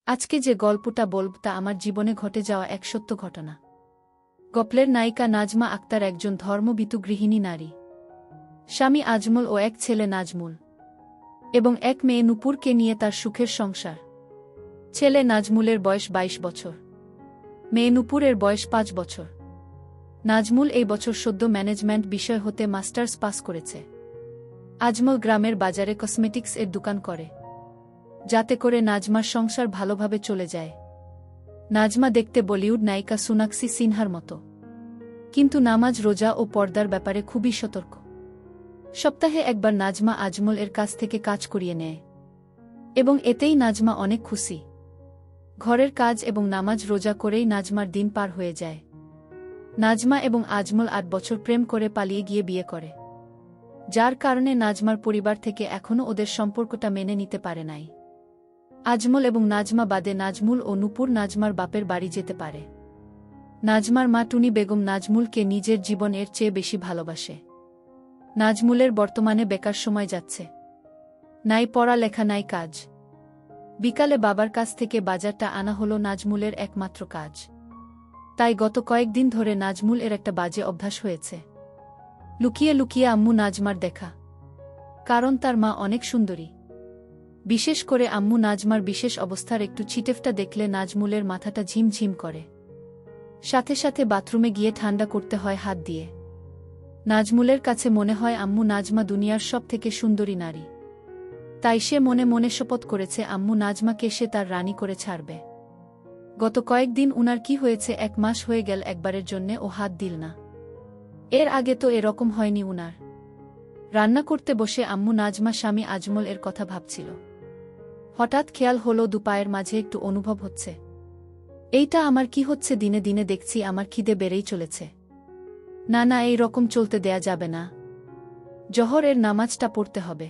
আজকে যে গল্পটা বলব তা আমার জীবনে ঘটে যাওয়া এক সত্য ঘটনা। গল্পের নায়িকা নাজমা আক্তার একজন ধর্মভীতু গৃহিণী নারী। স্বামী আজমল ও এক ছেলে নাজমুল এবং এক মেয়ে নূপুরকে নিয়ে তার সুখের সংসার। ছেলে নাজমুলের বয়স ২২ বছর, মেয়ে নূপুরের বয়স ৫ বছর। নাজমুল এই বছর সদ্য ম্যানেজমেন্ট বিষয় হতে মাস্টার্স পাস করেছে। আজমল গ্রামের বাজারে কসমেটিক্স এর দোকান করে, যাতে করে নাজমার সংসার ভালোভাবে চলে যায়। নাজমা দেখতে বলিউড নায়িকা সোনাক্ষী সিনহার মতো, কিন্তু নামাজ রোজা ও পর্দার ব্যাপারে খুবই সতর্ক। সপ্তাহে একবার নাজমা আজমল এর কাছ থেকে কাজ করিয়ে নেয় এবং এতেই নাজমা অনেক খুশি। ঘরের কাজ এবং নামাজ রোজা করেই নাজমার দিন পার হয়ে যায়। নাজমা এবং আজমল ৮ বছর প্রেম করে পালিয়ে গিয়ে বিয়ে করে, যার কারণে নাজমার পরিবার থেকে এখনও ওদের সম্পর্কটা মেনে নিতে পারে নাই। আজমল এবং নাজমা বাদে নাজমুল ও নূপুর নাজমার বাপের বাড়ি যেতে পারে। নাজমার মা টুনি বেগম নাজমুলকে নিজের জীবনের চেয়ে বেশি ভালোবাসে। নাজমুলের বর্তমানে বেকার সময় যাচ্ছে, নাই পড়ালেখা নাই কাজ। বিকালে বাবার কাছ থেকে বাজারটা আনা হলো নাজমুলের একমাত্র কাজ। তাই গত কয়েকদিন ধরে নাজমুল এর একটা বাজে অভ্যাস হয়েছে, লুকিয়ে লুকিয়ে আম্মু নাজমার দেখা। কারণ তার মা অনেক সুন্দরী। বিশেষ করে আম্মু নাজমার বিশেষ অবস্থার একটু ছিটেফটা দেখলে নাজমুলের মাথাটা ঝিমঝিম করে। সাথে সাথে বাথরুমে গিয়ে ঠান্ডা করতে হয় হাত দিয়ে। নাজমুলের কাছে মনে হয় আম্মু নাজমা দুনিয়ার সব থেকে সুন্দরী নারী। তাই সে মনে মনে শপথ করেছে আম্মু নাজমাকে সে তার রানী করে ছাড়বে। গত কয়েকদিন উনার কি হয়েছে, ১ মাস হয়ে গেল একবারের জন্যে ও হাত দিল না। এর আগে তো এরকম হয়নি উনার। রান্না করতে বসে আম্মু নাজমা স্বামী আজমল এর কথা ভাবছিল। হঠাৎ খেয়াল হলো দুপায়ের মাঝে একটু অনুভব হচ্ছে। এইটা আমার কি হচ্ছে? দিনে দিনে দেখছি আমার খিদে বেড়েই চলেছে। না না, এই রকম চলতে দেয়া যাবে না। জহরের নামাজটা পড়তে হবে।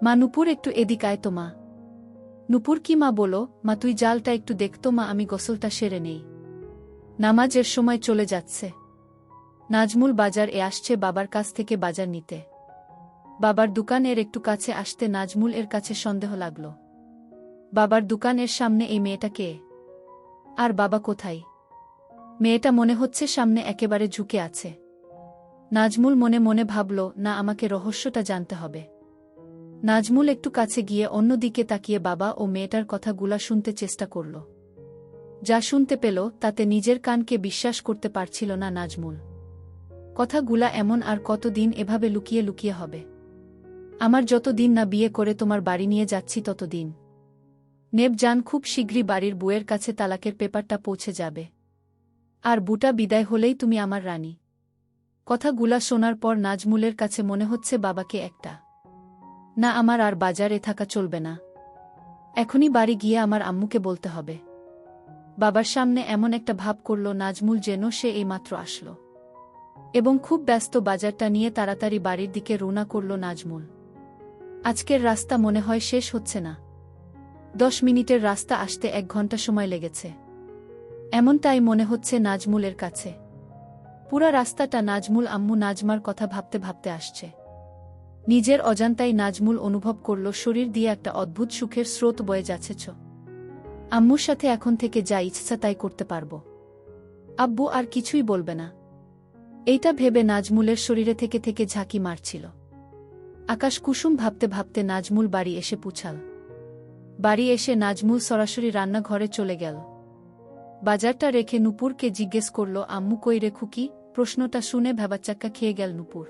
মা নূপুর একটু এদিক আয় তো মা। নূপুর কি মা? বলো মা, তুই জালটা একটু দেখতো মা, আমি গোসলটা সেরে নেই। নামাজের সময় চলে যাচ্ছে। নাজমুল বাজার এ আসছে বাবার কাছ থেকে বাজার নিতে। বাবার দোকান এর একটু কাছে আসতে নাজমুল এর কাছে সন্দেহ লাগল। বাবার দোকানের সামনে এই মেয়েটা কে? আর বাবা কোথায়? মেয়েটা মনে হচ্ছে সামনে একেবারে ঝুঁকে আছে। নাজমুল মনে মনে ভাবল, না, আমাকে রহস্যটা জানতে হবে। নাজমুল একটু কাছে গিয়ে অন্যদিকে তাকিয়ে বাবা ও মেয়েটার কথাগুলা শুনতে চেষ্টা করল। যা শুনতে পেল তাতে নিজের কানকে বিশ্বাস করতে পারছিল না নাজমুল। কথাগুলা এমন, আর কতদিন এভাবে লুকিয়ে লুকিয়ে হবে? আমার যতদিন না বিয়ে করে তোমার বাড়ি নিয়ে যাচ্ছি ততদিন। নেব জান, খুব শীঘ্রই বাড়ির বউয়ের কাছে তালাকের পেপারটা পৌঁছে যাবে, আর বুটা বিদায় হলেই তুমি আমার রানী। কথাগুলা শোনার পর নাজমুলের কাছে মনে হচ্ছে বাবাকে একটা না, আমার আর বাজারে থাকা চলবে না। এখনই বাড়ি গিয়ে আমার আম্মুকে বলতে হবে। বাবার সামনে এমন একটা ভাব করল নাজমুল যেন সে এইমাত্র আসলো, এবং খুব ব্যস্ত বাজারটা নিয়ে তাড়াতাড়ি বাড়ির দিকে রওনা করল নাজমুল। আজকের রাস্তা মনে হয় শেষ হচ্ছে না। ১০ মিনিটের রাস্তা আসতে ১ ঘন্টা সময় লেগেছে, এমনটাই মনে হচ্ছে নাজমুলের কাছে। পুরা রাস্তাটা নাজমুল আম্মু নাজমার কথা ভাবতে ভাবতে আসছে। নিজের অজান্তাই নাজমুল অনুভব করল শরীর দিয়ে একটা অদ্ভুত সুখের স্রোত বয়ে যাচ্ছে। আম্মুর সাথে এখন থেকে যা ইচ্ছা তাই করতে পারবো, আব্বু আর কিছুই বলবে না। এইটা ভেবে নাজমুলের শরীরে থেকে থেকে ঝাঁকি মারছিল। আকাশ কুসুম ভাবতে ভাবতে নাজমুল বাড়ি এসে পৌঁছাল। বাড়ি এসে নাজমুল সরাসরি রান্নাঘরে চলে গেল। বাজারটা রেখে নূপুরকে জিজ্ঞেস করল, আম্মু কই রে খুকি? প্রশ্নটা শুনে ভ্যাবাচ্চাক্কা খেয়ে গেল নূপুর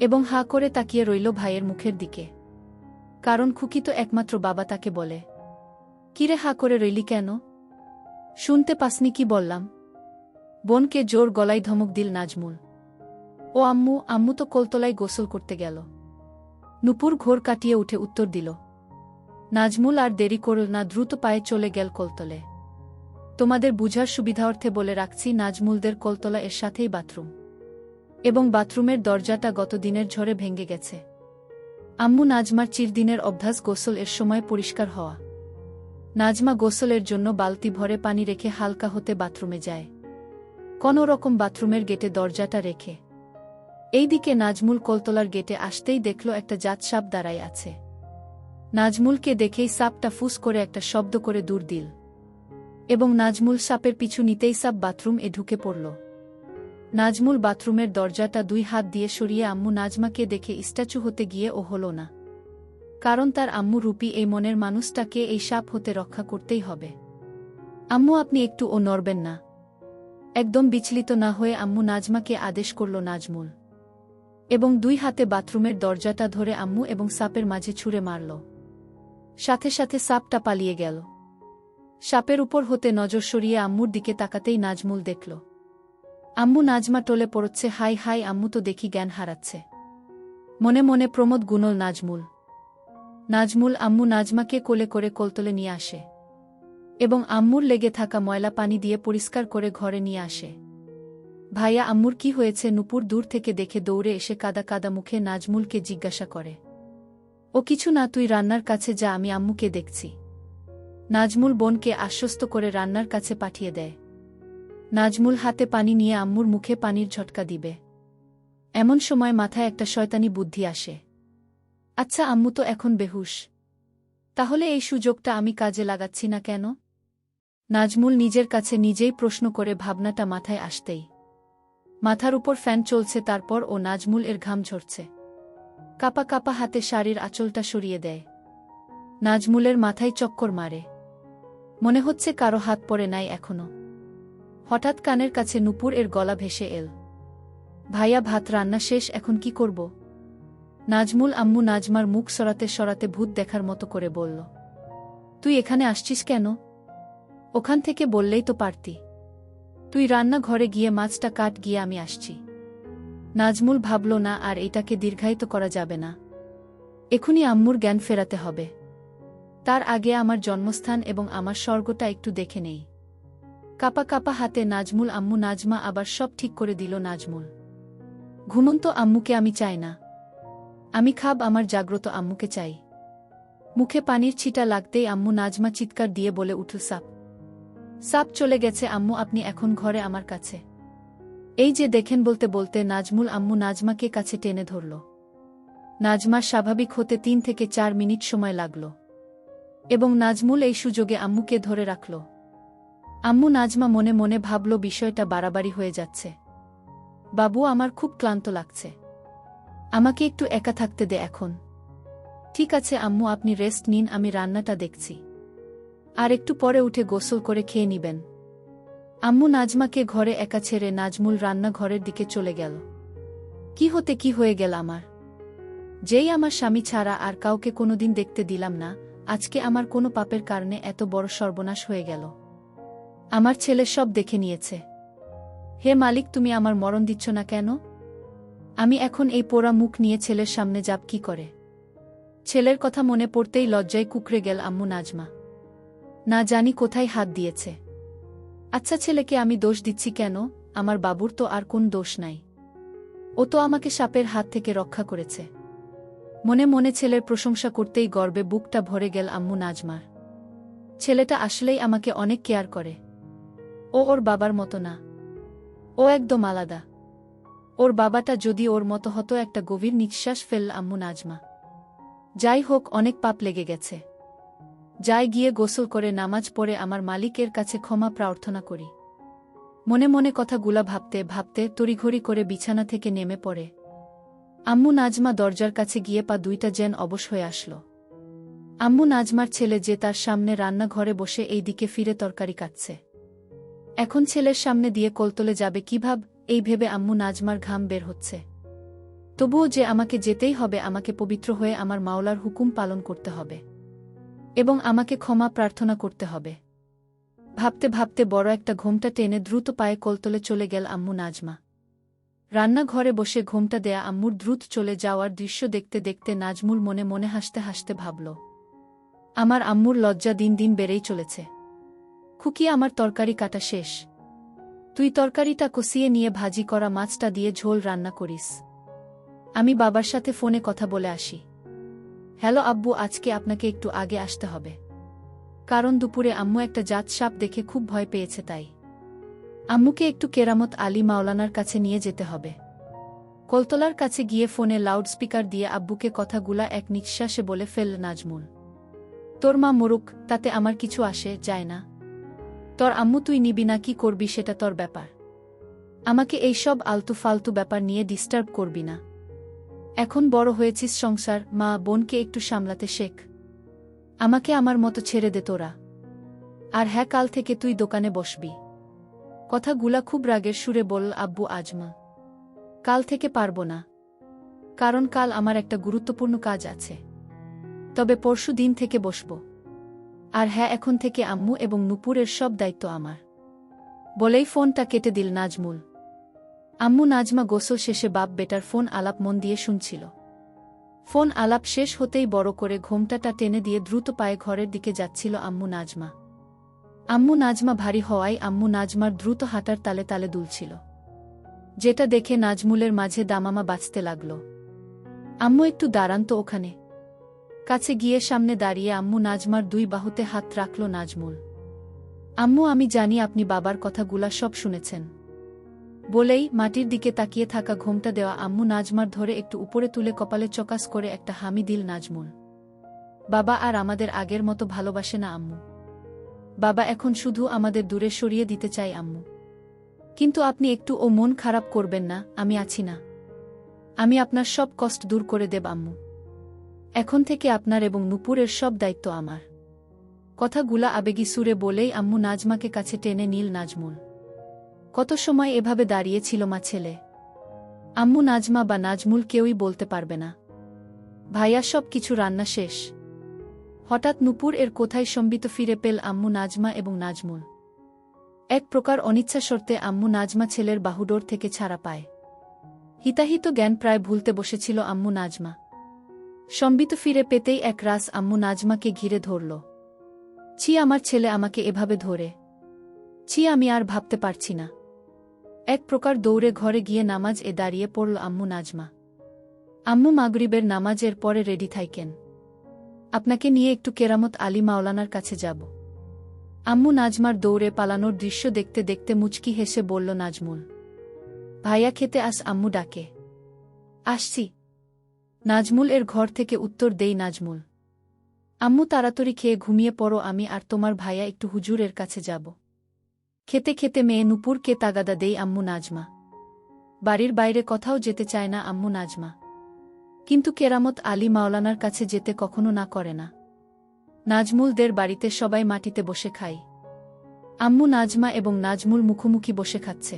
এবং হাঁ করে তাকিয়ে রইল ভাইয়ের মুখের দিকে। কারণ খুকি তো একমাত্র বাবা তাকে বলে। কিরে, হাঁ করে রইলি কেন? শুনতে পাসনি কি বললাম? বোনকে জোর গলায় ধমক দিল নাজমুল। ও আম্মু, আম্মু তো কলতলায় গোসল করতে গেল। নূপুর ঘোর কাটিয়ে উঠে উত্তর দিল। নাজমুল আর দেরি করল না, দ্রুত পায়ে চলে গেল কলতলে। তোমাদের বুঝার সুবিধার্থে বলে রাখছি, নাজমুলদের কলতলা এর সাথেই বাথরুম, এবং বাথরুমের দরজাটা গত দিনের ঝড়ে ভেঙে গেছে। আম্মু নাজমার চিরদিনের অভ্যাস গোসল এর সময় পরিষ্কার হওয়া। নাজমা গোসলের জন্য বালতি ভরে পানি রেখে হালকা হতে বাথরুমে যায়, কোনো রকম বাথরুমের গেটে দরজাটা রেখে। এইদিকে নাজমুল কলতলার গেটে আসতেই দেখল একটা জাত সাপ দাঁড়ায় আছে। নাজমুলকে দেখেই সাপটা ফুস করে একটা শব্দ করে দূর দিল এবং নাজমুল সাপের পিছু নিতেই সাপ বাথরুম এ ঢুকে পড়ল। নাজমুল বাথরুমের দরজাটা 2 হাত দিয়ে সরিয়ে আম্মু নাজমাকে দেখে স্ট্যাচু হতে গিয়ে ও হল না, কারণ তার আম্মু রূপী এই মনের মানুষটাকে এই সাপ হতে রক্ষা করতেই হবে। আম্মু আপনি একটু ও নড়বেন না। একদম বিচলিত না হয়ে আম্মু নাজমাকে আদেশ করল নাজমুল, এবং 2 হাতে বাথরুমের দরজাটা ধরে আম্মু এবং সাপের মাঝে ছুঁড়ে মারল। সাথে সাথে সাপটা পালিয়ে গেল। সাপের উপর হতে নজর সরিয়ে আম্মুর দিকে তাকাতেই নাজমুল দেখল আম্মু নাজমা টলে পড়ছে। হাই হাই, আম্মু তো দেখি জ্ঞান হারাচ্ছে। মনে মনে প্রমোদ গুনল নাজমুল আম্মু নাজমাকে কোলে করে কোলতলে নিয়ে আসে এবং আম্মুর লেগে থাকা ময়লা পানি দিয়ে পরিষ্কার করে ঘরে নিয়ে আসে। ভাইয়া আম্মুর কি হয়েছে? নূপুর দূর থেকে দেখে দৌড়ে এসে কাদা কাদা মুখে নাজমুলকে জিজ্ঞাসা করে। ও কিছু না, তুই রান্নার কাছে যা, আমি আম্মুকে দেখছি। নাজমুল বোনকে আশ্বস্ত করে রান্নার কাছে পাঠিয়ে দেয়। নাজমুল হাতে পানি নিয়ে আম্মুর মুখে পানির ঝটকা দিবে, এমন সময় মাথায় একটা শয়তানি বুদ্ধি আসে। আচ্ছা, আম্মু তো এখন বেহুশ, তাহলে এই সুযোগটা আমি কাজে লাগাচ্ছি না কেন? নাজমুল নিজের কাছে নিজেই প্রশ্ন করে ভাবনাটা মাথায় আসতেই মাথার উপর ফ্যান চলছে, তারপর ও নাজমুল এর ঘাম ঝরছে। কাপা কাপা হাতে শাড়ির আঁচলটা সরিয়ে দেয়। নাজমুলের মাথায় চক্কর মারে, মনে হচ্ছে কারো হাত পড়ে নাই এখনো। হঠাৎ কানের কাছে নূপুর এর গলা ভেসে এল। ভাইয়া, ভাত রান্না শেষ, এখন কি করব? নাজমুল আম্মু নাজমার মুখ সরাতে সরাতে ভূত দেখার মতো করে বলল, তুই এখানে আসছিস কেন? ওখান থেকে বললেই তো পারতি। তুই রান্না ঘরে গিয়ে মাছটা কাট, গিয়ে আমি আসছি। নাজমুল ভাবল না আর এটাকে দীর্ঘায়িত করা যাবে না, এখনই আম্মুর জ্ঞান ফেরাতে হবে। তার আগে আমার জন্মস্থান এবং আমার স্বর্গটা একটু দেখে নেই। কাপা কাপা হাতে নাজমুল আম্মু নাজমা আবার সব ঠিক করে দিল। নাজমুল, ঘুমন্ত আম্মুকে আমি চাই না, আমি খাব আমার জাগ্রত আম্মুকে চাই। মুখে পানির ছিটা লাগতেই আম্মু নাজমা চিৎকার দিয়ে বলে উঠল, সাপ সাপ চলে গেছে আম্মু, আপনি এখন ঘরে আমার কাছে। এই যে দেখেন, বলতে বলতে নাজমুল আম্মু নাজমাকে কাছে টেনে ধরল। নাজমার স্বাভাবিক হতে 3 থেকে 4 মিনিট সময় লাগল এবং নাজমুল এই সুযোগে আম্মুকে ধরে রাখল। আম্মু নাজমা মনে মনে ভাবল, বিষয়টা বাড়াবাড়ি হয়ে যাচ্ছে। বাবু, আমার খুব ক্লান্ত লাগছে, আমাকে একটু একা থাকতে দে এখন। ঠিক আছে আম্মু, আপনি রেস্ট নিন, আমি রান্নাটা দেখছি, আর একটু পরে উঠে গোসল করে খেয়ে নিবেন। আম্মু নাজমাকে ঘরে একা ছেড়ে নাজমুল রান্না ঘরের দিকে চলে গেল। কি হয়ে গেল আমার? যেই আমার স্বামী ছাড়া আর কাউকে কোনোদিন দেখতে দিলাম না, আজকে আমার কোনো পাপের কারণে এত বড় সর্বনাশ হয়ে গেল। আমার ছেলে সব দেখে নিয়েছে। হে মালিক, তুমি আমার মরণ দিচ্ছ না কেন? আমি এখন এই পোড়া মুখ নিয়ে ছেলের সামনে যাব কি করে? ছেলের কথা মনে পড়তেই লজ্জায় কুঁকড়ে গেল আম্মু নাজমা। না জানি কোথায় হাত দিয়েছে। আচ্ছা, ছেলেকে আমি দোষ দিচ্ছি কেন? আমার বাবুর তো আর কোন দোষ নাই, ও তো আমাকে সাপের হাত থেকে রক্ষা করেছে। মনে মনে ছেলের প্রশংসা করতেই গর্বে বুকটা ভরে গেল আম্মু নাজমার। ছেলেটা আসলেই আমাকে অনেক কেয়ার করে। ও ওর বাবার মতো না, ও একদম আলাদা। ওর বাবাটা যদি ওর মতো হতো। একটা গভীর নিঃশ্বাস ফেলল আম্মু নাজমা। যাই হোক, অনেক পাপ লেগে গেছে, যাই গিয়ে গোসল করে নামাজ পড়ে আমার মালিকের কাছে ক্ষমা প্রার্থনা করি। মনে মনে কথাগুলা ভাবতে ভাবতে তড়িঘড়ি করে বিছানা থেকে নেমে পড়ে। আম্মু নাজমা দরজার কাছে গিয়ে পা দুইটা যেন অবশ হয়ে আসল। আম্মু নাজমার ছেলে যে তার সামনে রান্নাঘরে বসে এই দিকে ফিরে তরকারি কাটছে। এখন ছেলের সামনে দিয়ে কোলতলে যাবে কিভাব, এই ভেবে আম্মু নাজমার ঘাম বের হচ্ছে। তবুও যে আমাকে যেতেই হবে, আমাকে পবিত্র হয়ে আমার মাওলার হুকুম পালন করতে হবে এবং আমাকে ক্ষমা প্রার্থনা করতে হবে। ভাবতে ভাবতে বড় একটা ঘোমটা টেনে দ্রুত পায়ে কোলতলে চলে গেল আম্মু নাজমা। রান্নাঘরে বসে ঘোমটা দেয়া আম্মুর দ্রুত চলে যাওয়ার দৃশ্য দেখতে দেখতে নাজমুল মনে মনে হাসতে হাসতে ভাবল, আমার আম্মুর লজ্জা দিন দিন বেড়েই চলেছে। খুকি, আমার তরকারি কাটা শেষ, তুই তরকারিটা কষিয়ে নিয়ে ভাজি করা মাছটা দিয়ে ঝোল রান্না করিস। আমি বাবার সাথে ফোনে কথা বলে আসি। হ্যালো আব্বু, আজকে আপনাকে একটু আগে আসতে হবে, কারণ দুপুরে আম্মু একটা জাত সাপ দেখে খুব ভয় পেয়েছে, তাই আম্মুকে একটু কেরামত আলী মাওলানার কাছে নিয়ে যেতে হবে। কলতলার কাছে গিয়ে ফোনে লাউডস্পিকার দিয়ে আব্বুকে কথাগুলা এক নিঃশ্বাসে বলে ফেলল নাজমুল। তোর মা মরুক, তাতে আমার কিছু আসে যায় না। তোর আম্মু তুই নিবি না কি করবি সেটা তোর ব্যাপার। আমাকে এই সব আলতু ফালতু ব্যাপার নিয়ে ডিস্টার্ব করবি না। এখন বড় হয়েছিস, সংসার মা বোনকে একটু সামলাতে শেখ। আমাকে আমার মতো ছেড়ে দে তোরা। আর হ্যাঁ, কাল থেকে তুই দোকানে বসবি। কথাগুলা খুব রাগের সুরে বলল আব্বু আজমা। কাল থেকে পারবো না, কারণ কাল আমার একটা গুরুত্বপূর্ণ কাজ আছে। তবে পরশু দিন থেকে বসব। আর হ্যাঁ, এখন থেকে আম্মু এবং নূপুরের সব দায়িত্ব আমার। বলেই ফোনটা কেটে দিল নাজমুল। আম্মু নাজমা গোসল শেষে বাপ বেটার ফোন আলাপ মন দিয়ে শুনছিল। ফোন আলাপ শেষ হতেই বড় করে ঘোমটাটা টেনে দিয়ে দ্রুত পায়ে ঘরের দিকে যাচ্ছিল আম্মু নাজমা। আম্মু নাজমা ভারী হওয়ায় আম্মু নাজমার দ্রুত হাঁটার তালে তালে দুলছিল, যেটা দেখে নাজমুলের মাঝে দামামা বাজতে লাগল। আম্মু একটু দাঁড়ান তো ওখানে। কাছে গিয়ে সামনে দাঁড়িয়ে আম্মু নাজমার দুই বাহুতে হাত রাখল নাজমুল। আম্মু, আমি জানি আপনি বাবার কথাগুলা সব শুনেছেন। বলেই মাটির দিকে তাকিয়ে থাকা ঘোমটা দেওয়া আম্মু নাজমার ধরে একটু উপরে তুলে কপালে চকাস করে একটা হামি দিল নাজমুল। বাবা আর আমাদের আগের মতো ভালোবাসে না আম্মু। বাবা এখন শুধু আমাদের দূরে সরিয়ে দিতে চাই আম্মু। কিন্তু আপনি একটু ও মন খারাপ করবেন না, আমি আছি না। আমি আপনার সব কষ্ট দূর করে দেব আম্মু। এখন থেকে আপনার এবং নূপুরের সব দায়িত্ব আমার। কথাগুলা আবেগী সুরে বলেই আম্মু নাজমাকে কাছে টেনে নিল নাজমুল। কত সময় এভাবে দাঁড়িয়েছিল মা ছেলে। আম্মু নাজমা বা নাজমুল কেউই বলতে পারবে না। ভাইয়া সব কিছু রান্না শেষ। হঠাৎ নূপুর এর কোথায় সম্বিত ফিরে পেল আম্মু নাজমা এবং নাজমুল। এক প্রকার অনিচ্ছা শর্তে আম্মু নাজমা ছেলের বাহুডোর থেকে ছাড়া পায়। হিতাহিত জ্ঞান প্রায় ভুলতে বসেছিল আম্মু নাজমা। সম্বিত ফিরে পেতেই এক রাস আম্মু নাজমাকে ঘিরে ধরল। ছি, আমার ছেলে আমাকে এভাবে ধরে। ছি, আমি আর ভাবতে পারছি না। এক প্রকার দৌড়ে ঘরে গিয়ে নামাজ দাঁড়িয়ে পড়ল আম্মু নাজমা। আম্মু, মাগরিবের নামাজের পরে রেডি থাইকেন। আপনাকে নিয়ে একটু কেরামত আলী মাওলানার কাছে যাব। আম্মু নাজমার দৌড়ে পালানোর দৃশ্য দেখতে দেখতে মুচকি হেসে বলল নাজমুল। ভাইয়া খেতে আস, আম্মু ডাকে। আসছি। নাজমুল এর ঘর থেকে উত্তর দেই নাজমুল। আম্মু, তাড়াতাড়ি খেয়ে ঘুমিয়ে পড়ো, আমি আর তোমার ভাইয়া একটু হুজুরের কাছে যাব। খেতে খেতে মেয়ে নূপুরকে তাগাদা দেই আম্মু নাজমা। বাড়ির বাইরে কোথাও যেতে চায় না আম্মু নাজমা। কিন্তু কেরামত আলী মাওলানার কাছে যেতে কখনো না করে না। নাজমুলদের বাড়িতে সবাই মাটিতে বসে খায়। আম্মু নাজমা এবং নাজমুল মুখোমুখি বসে খাচ্ছে।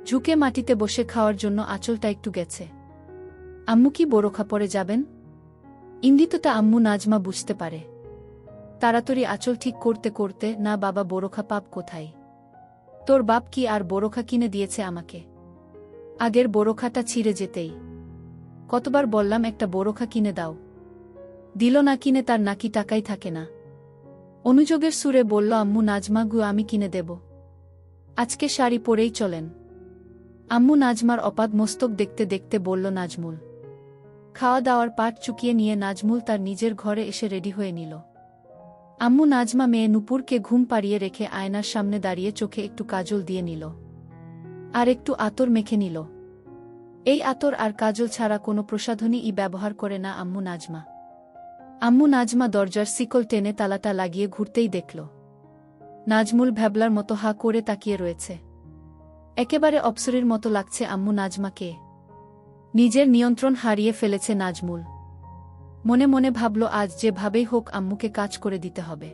ঝুঁকে মাটিতে বসে খাওয়ার জন্য আঁচলটা একটু গেছে। আম্মু কি বোরখা পরে যাবেন? ইঙ্গিতটা আম্মু নাজমা বুঝতে পারে। তাড়াতাড়ি আঁচল ঠিক করতে করতে, না বাবা, বোরখা পাপ কোথায়? তোর বাপ কি আর বোরখা কিনে দিয়েছে আমাকে? আগের বোরখাটা ছিঁড়ে যেতেই কতবার বললাম একটা বোরখা কিনে দাও। দিল না কিনে, তার নাকি টাকাই থাকে না। অনুযোগের সুরে বলল আম্মু নাজমা, গু আমি কিনে দেব। আজকে শাড়ি পরেই চলেন। আম্মু নাজমার অপাদ মস্তক দেখতে দেখতে বলল নাজমুল। খাওয়া দাওয়ার পাট চুকিয়ে নিয়ে নাজমুল তার নিজের ঘরে এসে রেডি হয়ে নিল। আম্মু নাজমা মেয়ে নূপুরকে ঘুম পাড়িয়ে রেখে আয়নার সামনে দাঁড়িয়ে চোখে একটু কাজল দিয়ে নিল, আর একটু আতর মেখে নিল। এই আতর আর কাজল ছাড়া কোনো প্রসাধনী ব্যবহার করে না আম্মু নাজমা। আম্মু নাজমা দরজার শিকল টেনে তালাটা লাগিয়ে ঘুরতেই দেখল নাজমুল ভ্যাবলার মতো হা করে তাকিয়ে রয়েছে। একেবারে অপ্সরীর মতো লাগছে আম্মু নাজমাকে। নিজের নিয়ন্ত্রণ হারিয়ে ফেলেছে নাজমুল। মনে মনে ভাবল, আজ যেভাবেই হোক আম্মুকে কাজ করে দিতে হবে।